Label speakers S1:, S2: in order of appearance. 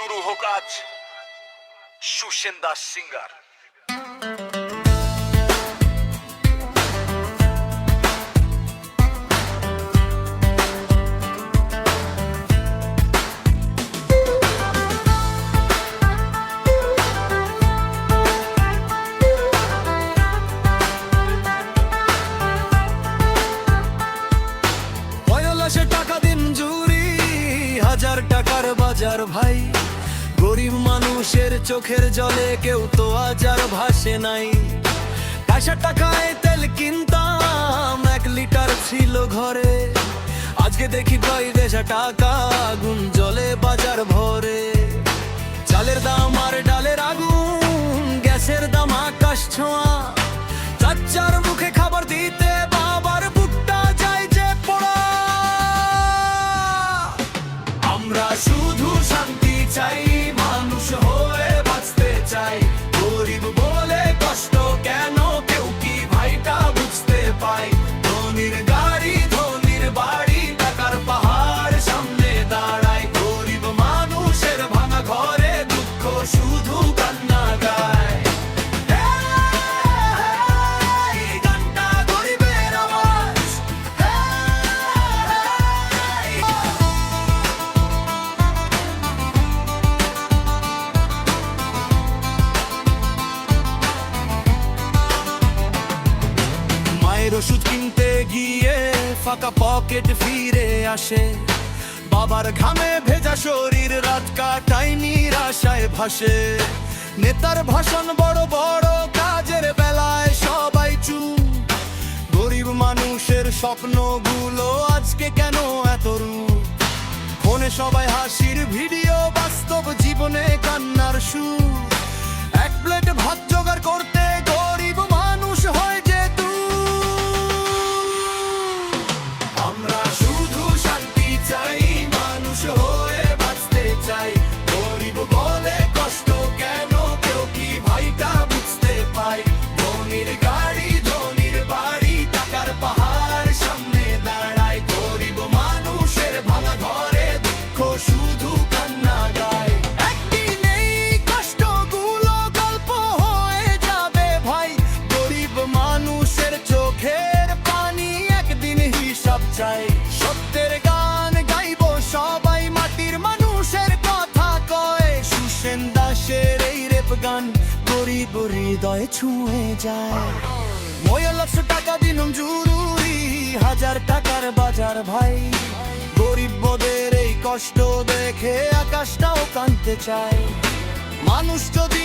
S1: শুরু হোক আজ সুসেন দাস সিঙ্গার।
S2: টাকা দিন জুরি, 1000 টাকার বাজার ভাই। গরিব মানুষের চোখের জলে কেউ তো আজ আর ভাসে নাই। 10 টাকায় তেল কিনতাম, 1 লিটার ছিল ঘরে। আজকে দেখি ভাই 10 টাকা আগুন জলে বাজার ভরে। চালের দাম আর ডালের আগুন, গ্যাসের দাম আকাশ ছোঁয়া। চাচার মুখে খাবার দিতে বাবার বুকটা যায় যে পোড়া। আমরা শুধু শান্তি চাই, মানুষ হয়ে বাঁচতে চাই। গরিব বলে কষ্ট কেন, কেউ কি ভাইটা বুঝতে পাই? ধনির গাড়ি ধনির বাড়ি, টাকার পাহাড় সামনে দাঁড়ায়। গরিব মানুষের ভাঙা ঘরে দুঃখ শুধু কান্না গায়। ওষুধ কিনতে গিয়ে ফাঁকা পকেট ফিরে আসে। বাবার ঘামে ভেজা শরীর রাত কাটায় নিরাশায় ভাসে। নেতার ভাষণ বড় বড়, কাজের বেলায় সবাই চুপ। গরিব মানুষের স্বপ্নগুলো আজকে কেন এত রূপ? ফোনে সবাই হাসির ভিডিও, বাস্তব জীবনে কান্নার সুর। 1 প্লেট ভাত জোগাড় করতে গরিব মানুষ হয় যে আমরা শুধু শান্তি চাই, মানুষ হয়ে বাঁচতে চাই। গরিব বলে কষ্ট কেন, কেউ কি ভাইটা বুঝতে পাই? ধনির গাড়ি ধনির বাড়ি, টাকার পাহাড় সামনে দাঁড়ায়। গরিব মানুষের ভাঙা ঘরে দুঃখ শুধু কান্না গায়। একদিন এই কষ্টগুলো গল্প হয়ে যাবে ভাই। গরিব মানুষের চোখের পানি একদিন হিসাব চাই। সত্যের গান গাইব সবাই, মাটির মানুষের কথা কয়। সুসেন দাসের এই রেপ গান গরিব হৃদয় ছুঁয়ে যায়। 100 টাকা দিনম জরুরি, 1000 টাকার বাজার ভাই। গরিবদের এই কষ্ট দেখে আকাশটাও কাঁদতে চায়। মানুষ যদি